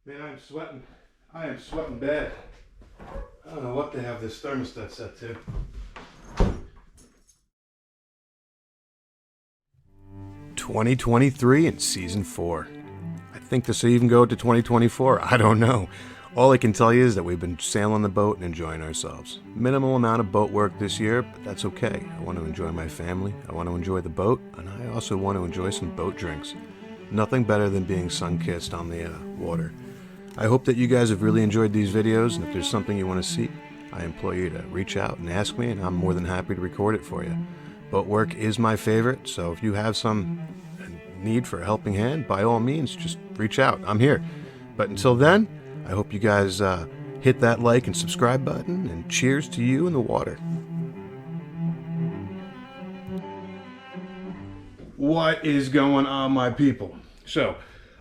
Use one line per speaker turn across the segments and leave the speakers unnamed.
Man, I'm sweating. I am sweating bad. I don't know what they have this thermostat set to. ...2023 and Season 4. I think this will even go to 2024. I don't know. All I can tell you is that we've been sailing the boat and enjoying ourselves. Minimal amount of boat work this year, but that's okay. I want to enjoy my family, I want to enjoy the boat, and I also want to enjoy some boat drinks. Nothing better than being sun-kissed on the water. I hope that you guys have really enjoyed these videos, and if there's something you want to see, I implore you to reach out and ask me, and I'm more than happy to record it for you. Boat work is my favorite, so if you have some need for a helping hand, by all means, just reach out. I'm here. But until then, I hope you guys hit that like and subscribe button, and cheers to you in the water. What is going on, my people? So,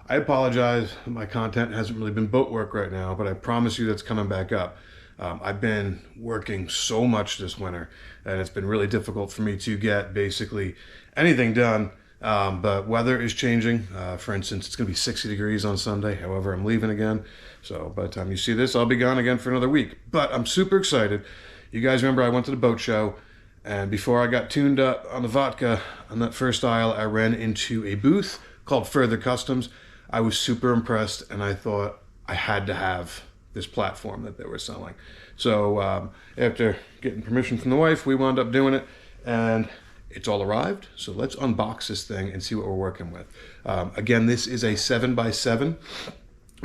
I apologize, my content hasn't really been boat work right now, but I promise you that's coming back up. I've been working so much this winter, and it's been really difficult for me to get basically anything done. But weather is changing. For instance, it's going to be 60 degrees on Sunday. However, I'm leaving again. So by the time you see this, I'll be gone again for another week. But I'm super excited. You guys remember I went to the boat show, and before I got tuned up on the vodka on that first aisle, I ran into a booth called Futher Customs. I was super impressed, and I thought I had to have this platform that they were selling. So after getting permission from the wife, we wound up doing it, and it's all arrived. So let's unbox this thing and see what we're working with. Again, this is a 7x7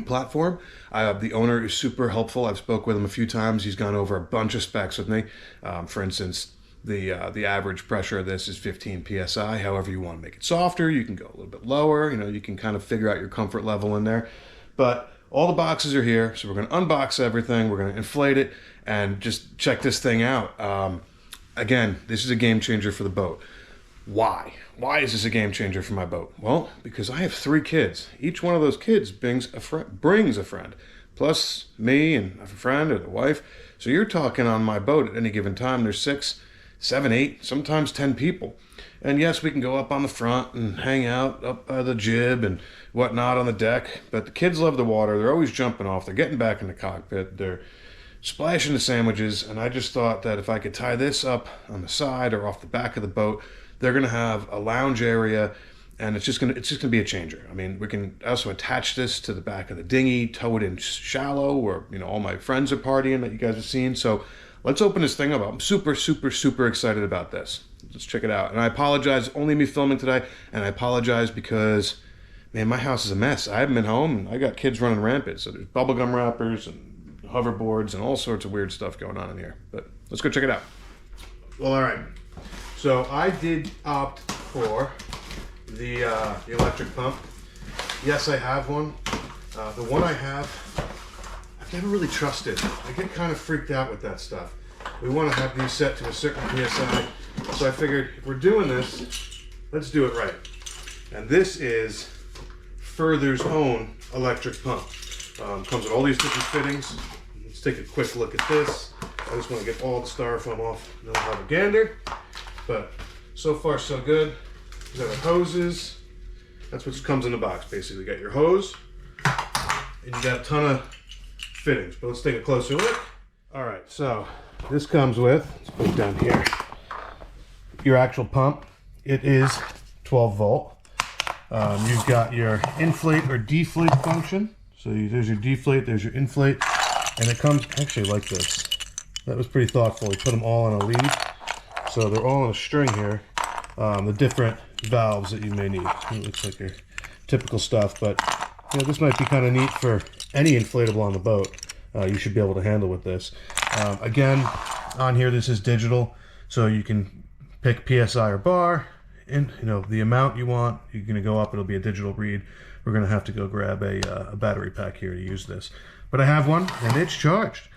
platform. The owner is super helpful. I've spoke with him a few times. He's gone over a bunch of specs with me. For instance, the average pressure of this is 15 psi. However you want to make it softer, you can go a little bit lower. You know, you can kind of figure out your comfort level in there. But all the boxes are here, so we're going to unbox everything. We're going to inflate it and just check this thing out. Again, this is a game changer for the boat. Why? Why is this a game changer for my boat? Well, because I have 3 kids. Each one of those kids brings a friend, plus me and a friend or the wife. So you're talking on my boat at any given time, there's 6, 7, 8, sometimes 10 people. And yes, we can go up on the front and hang out up by the jib and whatnot on the deck. But the kids love the water. They're always jumping off. They're getting back in the cockpit. They're splashing the sandwiches. And I just thought that if I could tie this up on the side or off the back of the boat, they're going to have a lounge area. And it's just going to be a changer. I mean, we can also attach this to the back of the dinghy, tow it in shallow, where, you know, all my friends are partying that you guys have seen. So let's open this thing up. I'm super, super, super excited about this. Let's check it out. And I apologize, only me filming today. And I apologize because, man, my house is a mess. I haven't been home, and I got kids running rampant. So there's bubblegum wrappers and hoverboards and all sorts of weird stuff going on in here. But let's go check it out. Well, all right. So I did opt for the electric pump. Yes, I have one. The one I have, I've never really trusted. I get kind of freaked out with that stuff. We want to have these set to a certain PSI. So I figured if we're doing this, let's do it right. And this is Futher's own electric pump. Comes with all these different fittings. Let's take a quick look at this. I just want to get all the styrofoam off, and then we'll have a gander. But so far so good. We got our hoses. That's what comes in the box, basically. You got your hose, and you got a ton of fittings. But let's take a closer look. All right, so this comes with, let's put it down here, your actual pump. It is 12 volt. You've got your inflate or deflate function. So there's your deflate, there's your inflate, and it comes actually like this. That was pretty thoughtful. We put them all on a lead, so they're all on a string here. The different valves that you may need. It looks like your typical stuff, but you know, this might be kind of neat for any inflatable on the boat. You should be able to handle with this. Again, on here this is digital, so you can pick PSI or bar, and you know the amount you want. You're going to go up, it'll be a digital read. We're going to have to go grab a battery pack here to use this, but I have one and it's charged.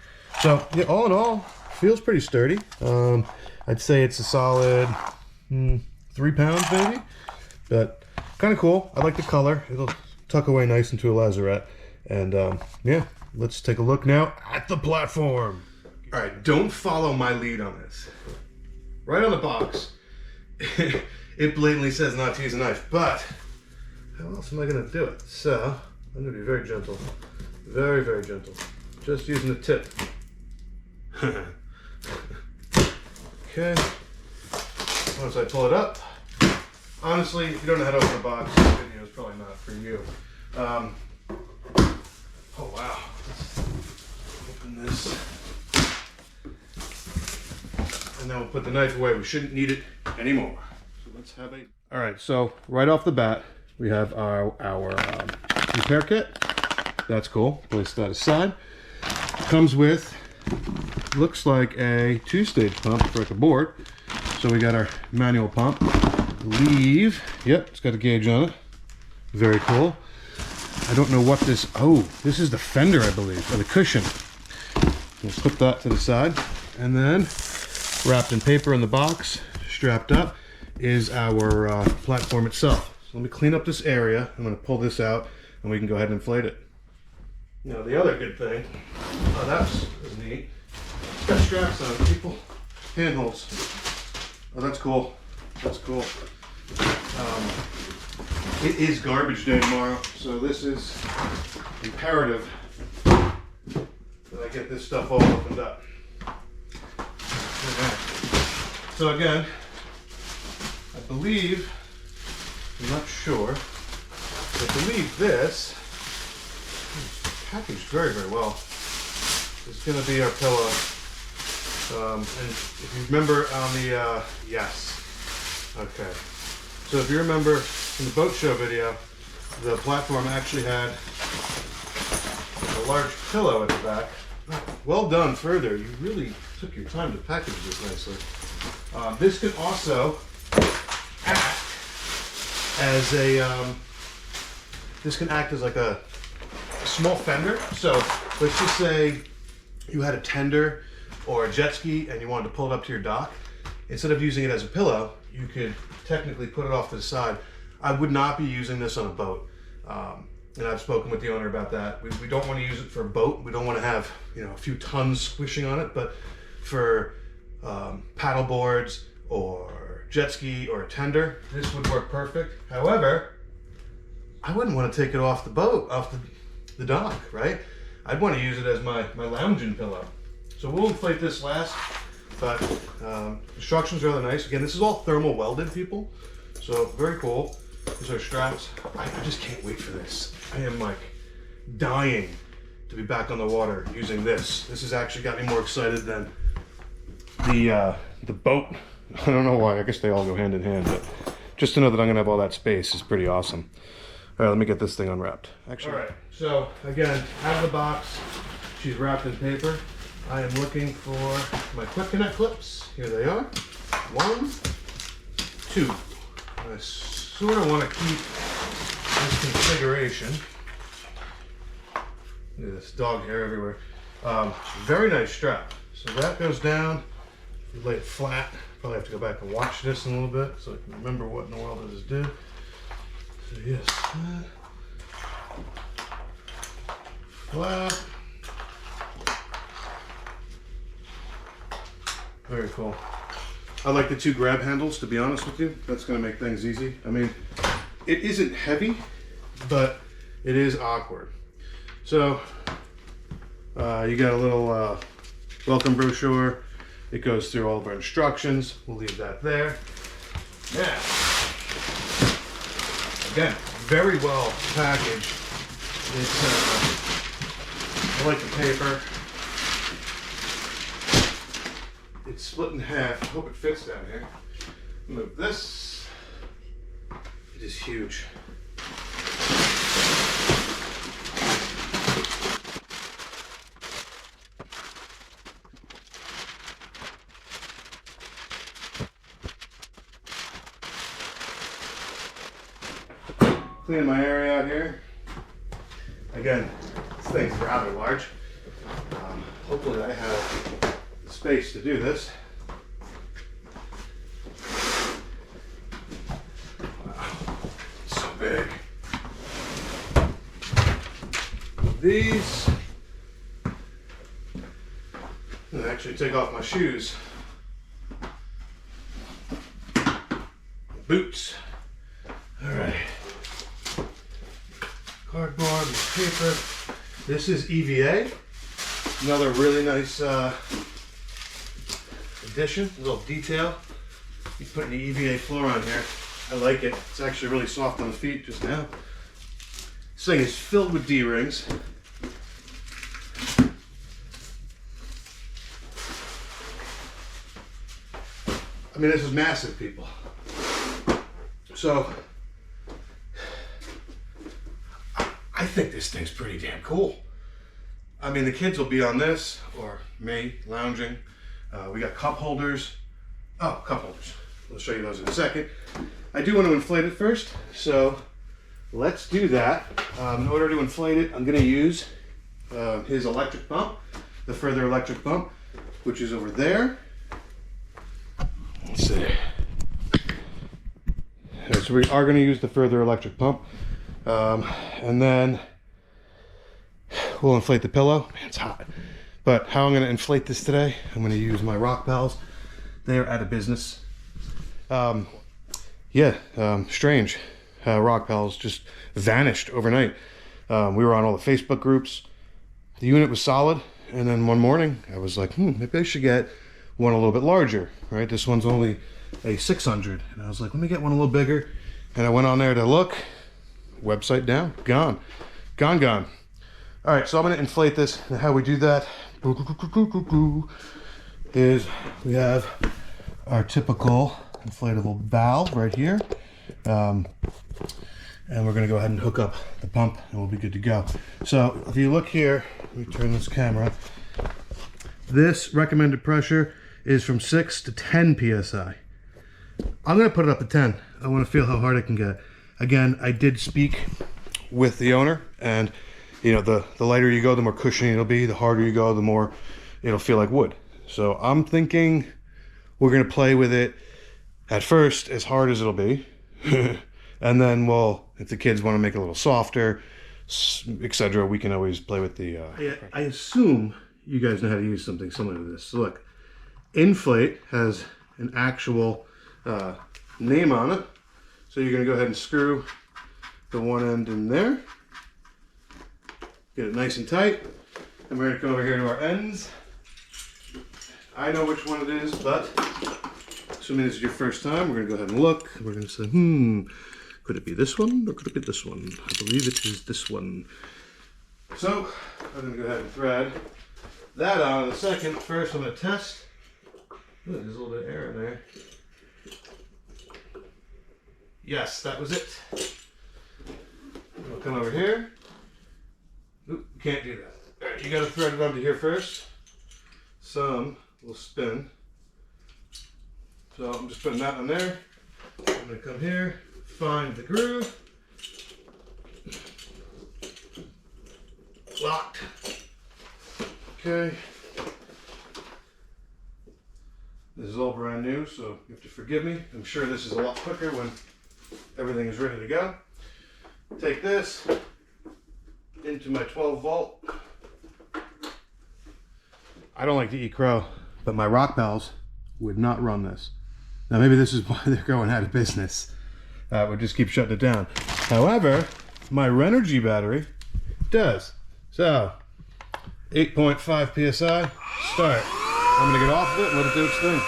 So yeah, all in all, feels pretty sturdy. I'd say it's a solid 3 pounds maybe, but kind of cool. I like the color. It'll tuck away nice into a lazarette, and yeah, let's take a look now at the platform. All right, don't follow my lead on this. Right on the box, it blatantly says not to use a knife, but how else am I going to do it? So I'm going to be very gentle Very, very gentle. Just using the tip. Okay. Once I pull it up, honestly, if you don't know how to open a box, this video is probably not for you. Oh wow. Let's open this. And then we'll put the knife away. We shouldn't need it anymore. So let's have a... All right, so right off the bat, we have our repair kit. That's cool. Place that aside. Comes with, looks like a 2-stage pump for the board. So we got our manual pump. Leave. Yep, it's got a gauge on it. Very cool. I don't know what this... Oh, this is the fender, I believe, or the cushion. We'll put that to the side. And then, wrapped in paper in the box, strapped up, is our platform itself. So let me clean up this area. I'm going to pull this out, and we can go ahead and inflate it. Now, the other good thing... Oh, that's neat. It's got straps on it, people. Handholds. Oh, that's cool. That's cool. It is garbage day tomorrow, so this is imperative that I get this stuff all opened up. Okay. So again, I believe, I'm not sure, I believe this packaged very, very well. It's going to be our pillow. And if you remember on the, yes. Okay. So if you remember in the boat show video, the platform actually had a large pillow at the back. Well done, Futher. You really took your time to package this nicely. This can also act as a, this can act as like a small fender. So let's just say you had a tender or a jet ski and you wanted to pull it up to your dock. Instead of using it as a pillow, you could technically put it off to the side. I would not be using this on a boat. And I've spoken with the owner about that. We don't want to use it for a boat. We don't want to have, you know, a few tons squishing on it, but for paddle boards or jet ski or a tender, this would work perfect. However, I wouldn't want to take it off the boat, off the dock, right? I'd want to use it as my lounging pillow. So we'll inflate this last, but construction's rather nice. Again, this is all thermal welded, people. So very cool. These are straps. I just can't wait for this. I am like dying to be back on the water using this. This has actually got me more excited than the boat. I don't know why. I guess they all go hand in hand, but just to know that I'm gonna have all that space is pretty awesome. All right, let me get this thing unwrapped. Actually, all right. So again, out of the box, she's wrapped in paper. I am looking for my quick connect clips. Here they are. 1, 2. I sort of want to keep this configuration. Look at this dog hair everywhere. Very nice strap. So that goes down. If you lay it flat, probably have to go back and watch this in a little bit so I can remember what in the world this did. So yes, flat. Very cool. I like the 2 grab handles, to be honest with you. That's going to make things easy. I mean, it isn't heavy, but it is awkward. So, you got a little welcome brochure. It goes through all of our instructions. We'll leave that there. Now, again, very well packaged. It's, I like the paper. It's split in half. I hope it fits down here. Move this. It is huge. Clean my area out here. Again, this thing's rather large. Hopefully I have space to do this. Wow, it's so big. These, I'm actually take off my shoes. Boots. All right. Cardboard and paper. This is EVA. Another really nice addition, a little detail. You put the EVA floor on here. I like it. It's actually really soft on the feet just now. This thing is filled with D-rings. I mean, this is massive, people. So, I think this thing's pretty damn cool. I mean, the kids will be on this, or me, lounging. We got cup holders. Oh, cup holders. I'll show you those in a second. I do want to inflate it first, so let's do that. In order to inflate it, I'm going to use his electric pump, the Futher electric pump, which is over there. Let's see. So we are going to use the Futher electric pump, and then we'll inflate the pillow. Man, it's hot. But how I'm going to inflate this today, I'm going to use my rock pals. They are out of business. Strange. Rock pals just vanished overnight. We were on all the Facebook groups. The unit was solid, and then one morning I was like, maybe I should get one a little bit larger, right? This one's only a 600, and I was like, let me get one a little bigger. And I went on there to look. Website down, gone. All right, so I'm going to inflate this. And how we do that is we have our typical inflatable valve right here. And we're going to go ahead and hook up the pump and we'll be good to go. So if you look here, let me turn this camera. This recommended pressure is from 6 to 10 psi. I'm going to put it up to 10. I want to feel how hard it can get. Again, I did speak with the owner, and you know, the lighter you go, the more cushiony it'll be. The harder you go, the more it'll feel like wood. So I'm thinking we're going to play with it at first as hard as it'll be. And then, well, if the kids want to make it a little softer, etc., we can always play with the... I assume you guys know how to use something similar to this. So look, Inflate has an actual name on it. So you're going to go ahead and screw the one end in there. Get it nice and tight. And we're going to come over here to our ends. I know which one it is, but assuming this is your first time, we're going to go ahead and look. We're going to say, could it be this one or could it be this one? I believe it is this one. So I'm going to go ahead and thread that on in a second. First, I'm going to test. Ooh, there's a little bit of air in there. Yes, that was it. We'll come over here. Oop, can't do that. All right, you got to thread it onto here first. Some will spin. So I'm just putting that on there. I'm going to come here, find the groove. Locked. Okay. This is all brand new, so you have to forgive me. I'm sure this is a lot quicker when everything is ready to go. Take this into my 12 volt. I don't like to eat crow, but my rock pals would not run this. Now maybe this is why they're going out of business. We'll just keep shutting it down. However, my Renogy battery does. So, 8.5 psi, start. I'm gonna get off of it and let it do its thing.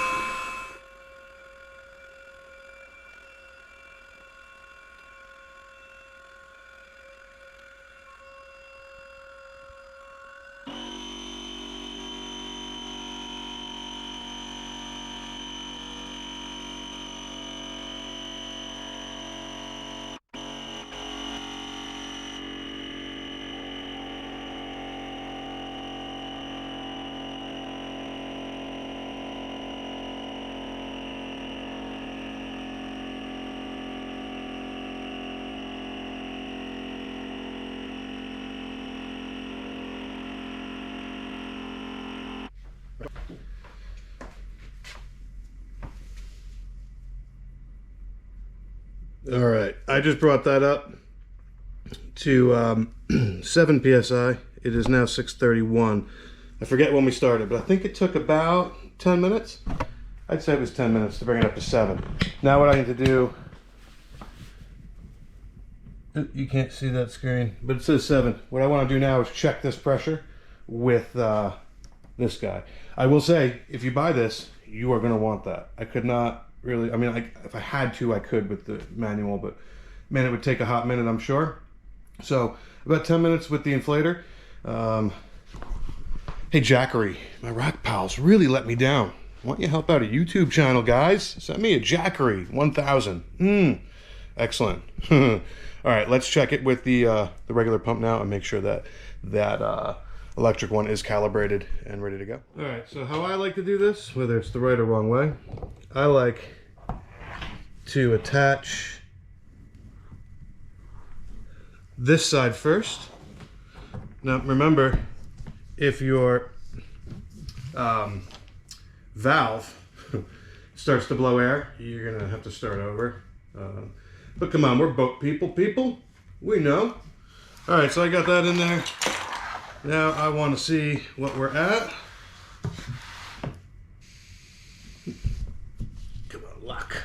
All right, I just brought that up to 7 psi. It is now 6:31. I forget when we started, but I think it took about 10 minutes. I'd say it was 10 minutes to bring it up to 7. Now what I need to do You can't see that screen, but it says 7. What I want to do now is check this pressure with this guy. I will say, if you buy this, you are going to want that. I could not really, I mean, if I had to, I could with the manual, but man, it would take a hot minute, I'm sure. So about 10 minutes with the inflator. Hey, Jackery, my rock pals really let me down. Why don't you help out a YouTube channel, guys? Send me a Jackery 1000. Excellent. All right, let's check it with the regular pump now and make sure that electric one is calibrated and ready to go. All right, so how I like to do this, whether it's the right or wrong way, I like to attach this side first. Now remember, if your valve starts to blow air, you're gonna have to start over. But come on, we're boat people. We know. All right, so I got that in there. Now I want to see what we're at. Come on, lock.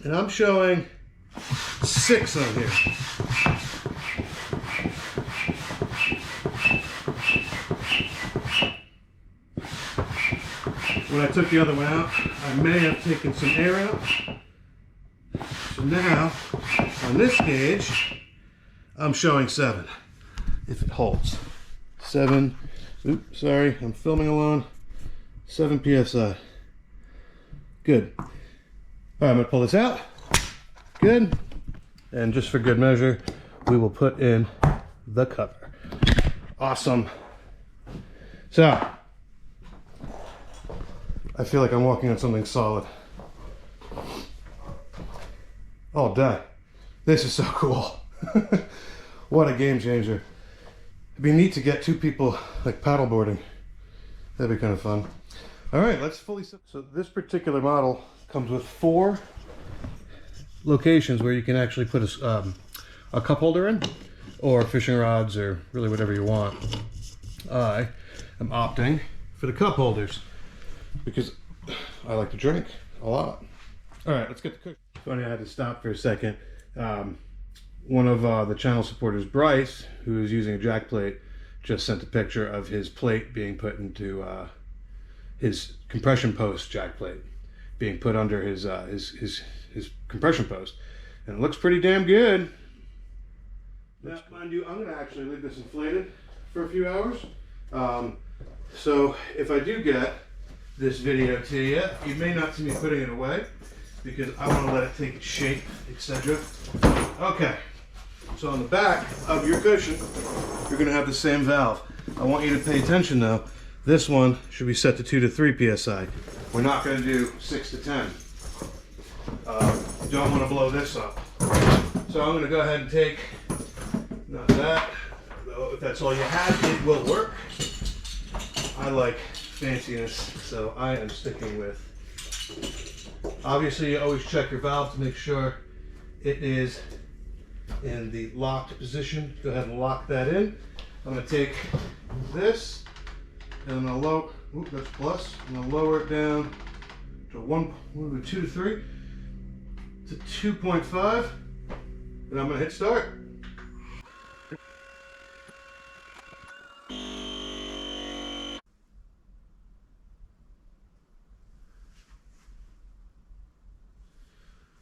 And I'm showing 6 on here. When I took the other one out, I may have taken some air out. So now, on this gauge, I'm showing 7, if it holds. 7, oops, sorry, I'm filming along. 7 PSI. Good. All right, I'm gonna pull this out. Good. And just for good measure, we will put in the cover. Awesome. So, I feel like I'm walking on something solid. Oh, day. This is so cool. What a game changer. It'd be neat to get 2 people like paddleboarding. That'd be kind of fun. All right, let's fully... So this particular model comes with 4 locations where you can actually put a cup holder in, or fishing rods, or really whatever you want. I am opting for the cup holders because I like to drink a lot. All right, let's get the cook. Funny, I had to stop for a second. One of the channel supporters, Bryce, who is using a jack plate, just sent a picture of his plate being put into his compression post jack plate, being put under his compression post, and it looks pretty damn good. Now, mind you, I'm gonna actually leave this inflated for a few hours. So if I do get this video to you, you may not see me putting it away because I want to let it take its shape, etc. Okay, so on the back of your cushion, you're going to have the same valve. I want you to pay attention though. This one should be set to 2 to 3 PSI. We're not going to do 6 to 10. You don't want to blow this up. So I'm going to go ahead and take, not that, though if that's all you have, it will work. I like fanciness, so I am sticking with. Obviously, you always check your valve to make sure it is in the locked position. Go ahead and lock that in. I'm going to take this and I'm going to lower. Oop, that's plus. I'm going to lower it down to 2 to 3 to 2.5, and I'm going to hit start.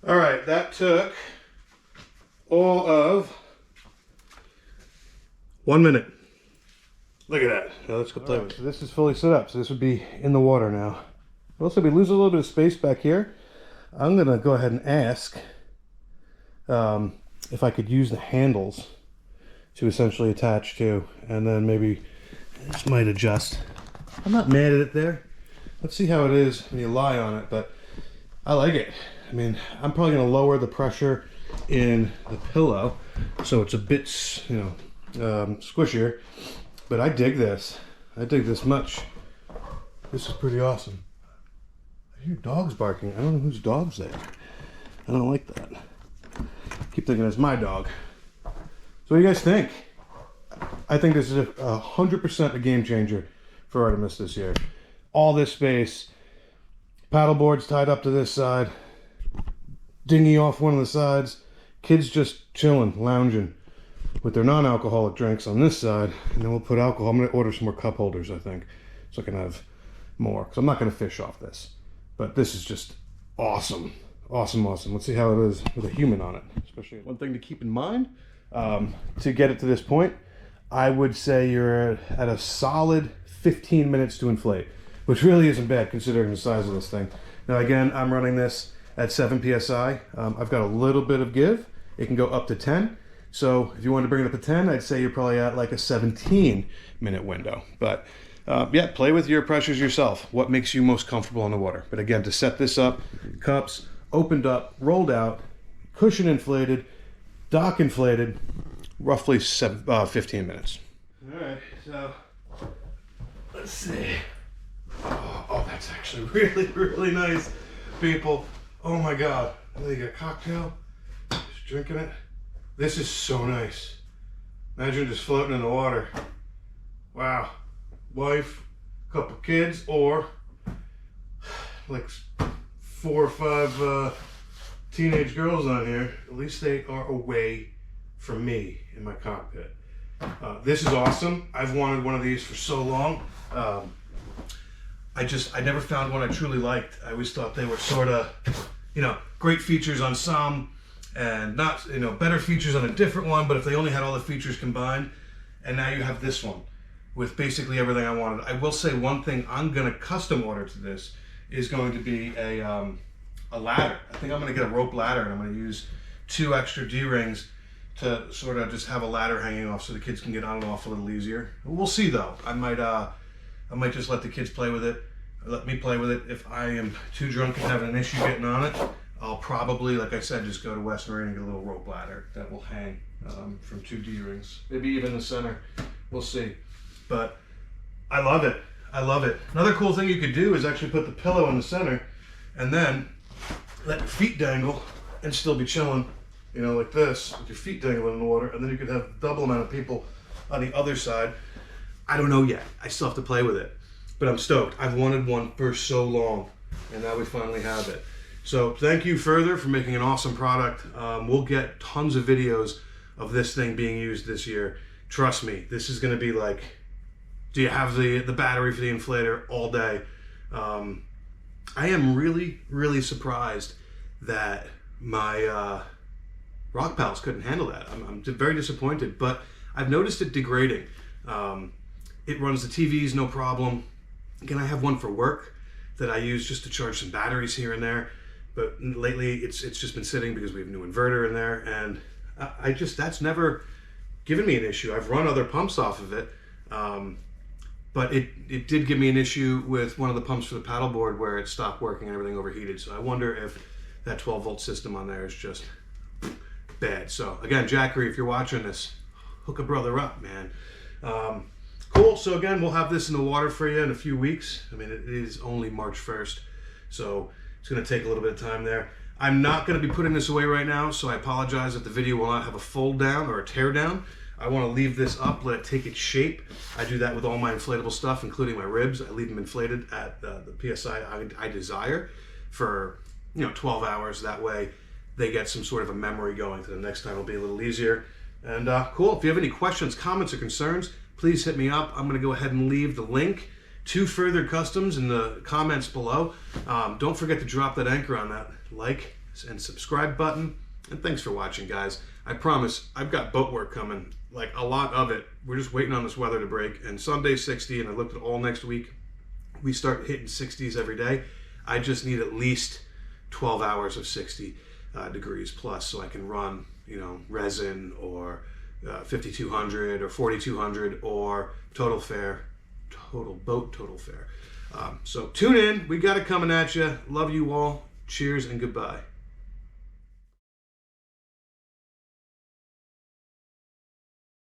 All right, that took all of 1 minute. Look at that. Now let's go play with it. So this is fully set up, so this would be in the water now. Also, we lose a little bit of space back here. I'm gonna go ahead and ask if I could use the handles to essentially attach to, and then maybe this might adjust. I'm not mad at it there. Let's see how it is when you lie on it, but I like it. I mean, I'm probably going to lower the pressure in the pillow so it's a bit, squishier, but I dig this. I dig this much. This is pretty awesome. I hear dogs barking. I don't know whose dog's there. I don't like that. I keep thinking it's my dog. So what do you guys think? I think this is 100% a game changer for Artemis this year. All this space, Paddleboard's tied up to this side. Dinghy off one of the sides. Kids just chilling, lounging with their non-alcoholic drinks on this side. And then we'll put alcohol. I'm going to order some more cup holders, I think, so I can have more. Because I'm not going to fish off this. But this is just awesome. Awesome, awesome. Let's see how it is with a human on it. Especially one thing to keep in mind, to get it to this point, I would say you're at a solid 15 minutes to inflate, which really isn't bad considering the size of this thing. Now again, I'm running this at 7 psi. I've got a little bit of give. It can go up to 10. So if you wanted to bring it up to 10, I'd say you're probably at like a 17-minute window. But yeah, play with your pressures yourself. What makes you most comfortable in the water? But again, to set this up, cups opened up, rolled out, cushion inflated, dock inflated, roughly 15 minutes. All right, so let's see. Oh, that's actually really, really nice, people. Oh my God. They got a cocktail, just drinking it. This is so nice. Imagine just floating in the water. Wow. Wife, couple kids, or like 4 or 5 teenage girls on here. At least they are away from me in my cockpit. This is awesome. I've wanted one of these for so long. I never found one I truly liked. I always thought they were sort of, great features on some and not, better features on a different one, but if they only had all the features combined, and now you have this one with basically everything I wanted. I will say one thing I'm gonna custom order to this is going to be a ladder. I think I'm gonna get a rope ladder, and I'm gonna use 2 extra D-rings to sort of just have a ladder hanging off so the kids can get on and off a little easier. We'll see though. I might just let the kids play with it, or let me play with it. If I am too drunk and having an issue getting on it, I'll probably, like I said, just go to West Marine and get a little rope ladder that will hang from 2 D-rings. Maybe even the center. We'll see. But I love it. I love it. Another cool thing you could do is actually put the pillow in the center and then let your feet dangle and still be chilling, like this, with your feet dangling in the water, and then you could have double amount of people on the other side. I don't know yet. I still have to play with it, but I'm stoked. I've wanted one for so long, and now we finally have it. So thank you Futher for making an awesome product. We'll get tons of videos of this thing being used this year. Trust me, this is going to be like, do you have the battery for the inflator all day? I am really, really surprised that my Rock Pals couldn't handle that. I'm very disappointed, but I've noticed it degrading. It runs the TVs, no problem. Again, I have one for work that I use just to charge some batteries here and there, but lately it's just been sitting because we have a new inverter in there, and that's never given me an issue. I've run other pumps off of it, but it did give me an issue with one of the pumps for the paddleboard where it stopped working and everything overheated. So I wonder if that 12-volt system on there is just bad. So again, Jackery, if you're watching this, hook a brother up, man. Cool. So again, we'll have this in the water for you in a few weeks. I mean, it is only March 1st, so it's going to take a little bit of time there. I'm not going to be putting this away right now, so I apologize if the video will not have a fold down or a tear down. I want to leave this up, let it take its shape. I do that with all my inflatable stuff, including my ribs. I leave them inflated at the PSI I desire for 12 hours. That way they get some sort of a memory going. So the next time will be a little easier. And cool. If you have any questions, comments, or concerns, please hit me up. I'm going to go ahead and leave the link to Futher Customs in the comments below. Don't forget to drop that anchor on that like and subscribe button. And thanks for watching, guys. I promise I've got boat work coming, like a lot of it. We're just waiting on this weather to break. And Sunday's 60, and I looked at all next week. We start hitting 60s every day. I just need at least 12 hours of 60 degrees plus so I can run, resin or 5200 or 4200 or total fare. So tune in. We got it coming at you. Love you all. Cheers and goodbye.